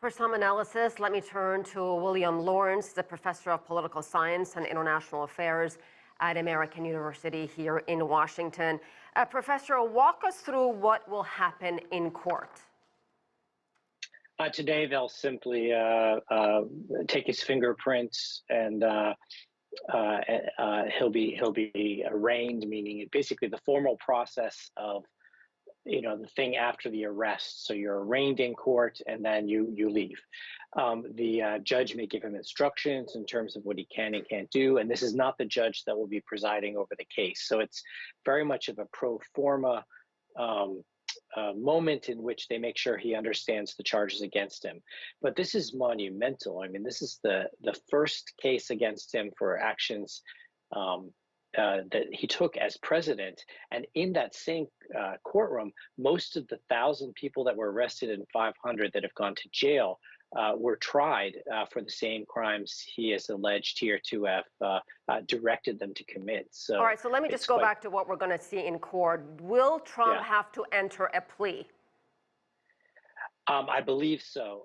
For some analysis, let me turn to William Lawrence, the professor of political science and international affairs at American University here in Washington. Professor, walk us through what will happen in court. Today, they'll simply take his fingerprints and he'll be arraigned, meaning basically the formal process of the thing after the arrest. So you're arraigned in court and then you leave. The judge may give him instructions in terms of what he can and can't do. And this is not the judge that will be presiding over the case. So it's very much of a pro forma moment in which they make sure he understands the charges against him. But this is monumental. I mean, this is the first case against him for actions that he took as president. And in that same courtroom, most of the 1,000 people that were arrested and 500 that have gone to jail were tried for the same crimes he is alleged here to have directed them to commit. So, all right, so let me just go back to what we're going to see in court. Will Trump have to enter a plea? I believe so.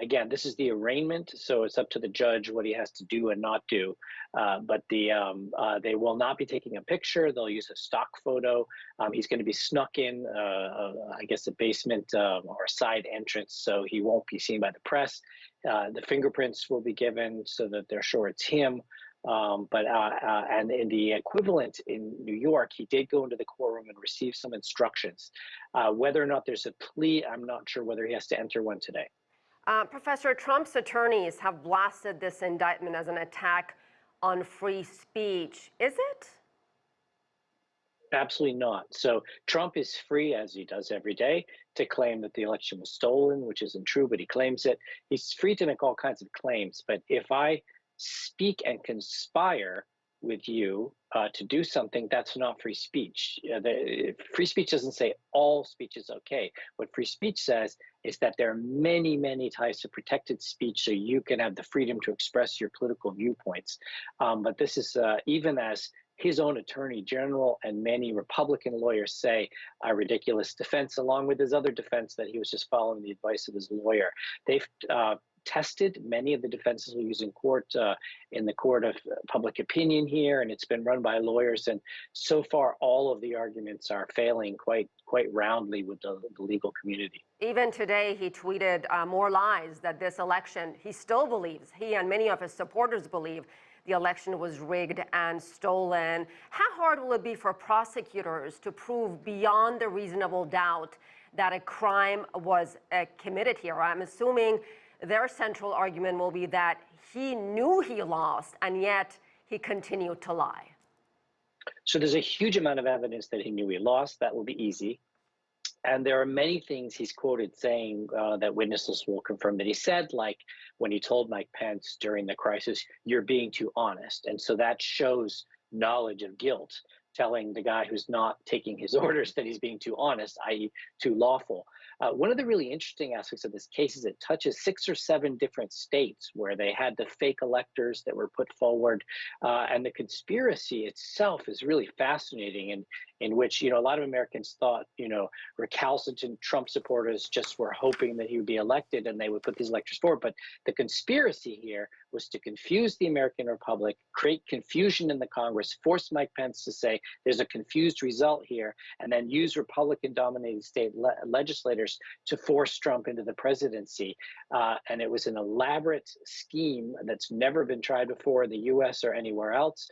Again, this is the arraignment, so it's up to the judge what he has to do and not do. But they will not be taking a picture. They'll use a stock photo. He's going to be snuck in, I guess, a basement or a side entrance, so he won't be seen by the press. The fingerprints will be given so that they're sure it's him. And in the equivalent in New York, he did go into the courtroom and receive some instructions. Whether or not there's a plea, I'm not sure whether he has to enter one today. Professor, Trump's attorneys have blasted this indictment as an attack on free speech. Is it? Absolutely not. So Trump is free, as he does every day, to claim that the election was stolen, which isn't true, but he claims it. He's free to make all kinds of claims. But if I speak and conspire with you to do something, that's not free speech. Free speech doesn't say all speech is okay. What free speech says is that there are many, many types of protected speech, so you can have the freedom to express your political viewpoints. But this is, even as his own attorney general and many Republican lawyers say, a ridiculous defense, along with his other defense that he was just following the advice of his lawyer. They've tested many of the defenses we use in court, in the court of public opinion here, and it's been run by lawyers. And so far, all of the arguments are failing quite roundly with the legal community. Even today, he tweeted more lies that this election, he still believes, he and many of his supporters believe, the election was rigged and stolen. How hard will it be for prosecutors to prove beyond a reasonable doubt that a crime was committed here? I'm assuming their central argument will be that he knew he lost, and yet he continued to lie. So there's a huge amount of evidence that he knew he lost. That will be easy. And there are many things he's quoted saying that witnesses will confirm that he said, like when he told Mike Pence during the crisis, "You're being too honest." And so that shows knowledge of guilt, telling the guy who's not taking his orders that he's being too honest, i.e. too lawful. One of the really interesting aspects of this case is it touches 6 or 7 different states where they had the fake electors that were put forward. And the conspiracy itself is really fascinating, and in which, a lot of Americans thought, recalcitrant Trump supporters just were hoping that he would be elected and they would put these electors forward. But the conspiracy here was to confuse the American Republic, create confusion in the Congress, force Mike Pence to say there's a confused result here, and then use Republican-dominated state legislators to force Trump into the presidency. And it was an elaborate scheme that's never been tried before in the U.S. or anywhere else.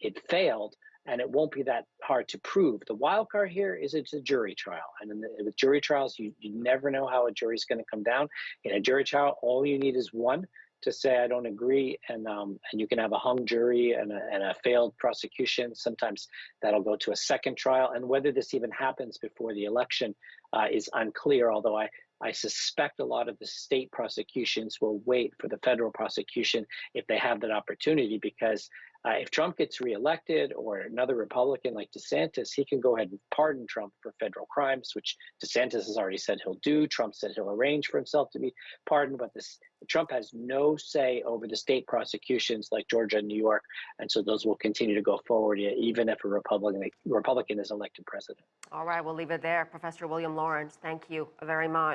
It failed. And it won't be that hard to prove. The wild card here is it's a jury trial. And with jury trials, you never know how a jury is going to come down. In a jury trial, all you need is one to say, I don't agree. And you can have a hung jury and a failed prosecution. Sometimes that'll go to a second trial. And whether this even happens before the election is unclear, although I suspect a lot of the state prosecutions will wait for the federal prosecution if they have that opportunity, because if Trump gets reelected or another Republican like DeSantis, he can go ahead and pardon Trump for federal crimes, which DeSantis has already said he'll do. Trump said he'll arrange for himself to be pardoned, but Trump has no say over the state prosecutions like Georgia and New York, and so those will continue to go forward even if a Republican is elected president. All right, we'll leave it there. Professor William Lawrence, thank you very much.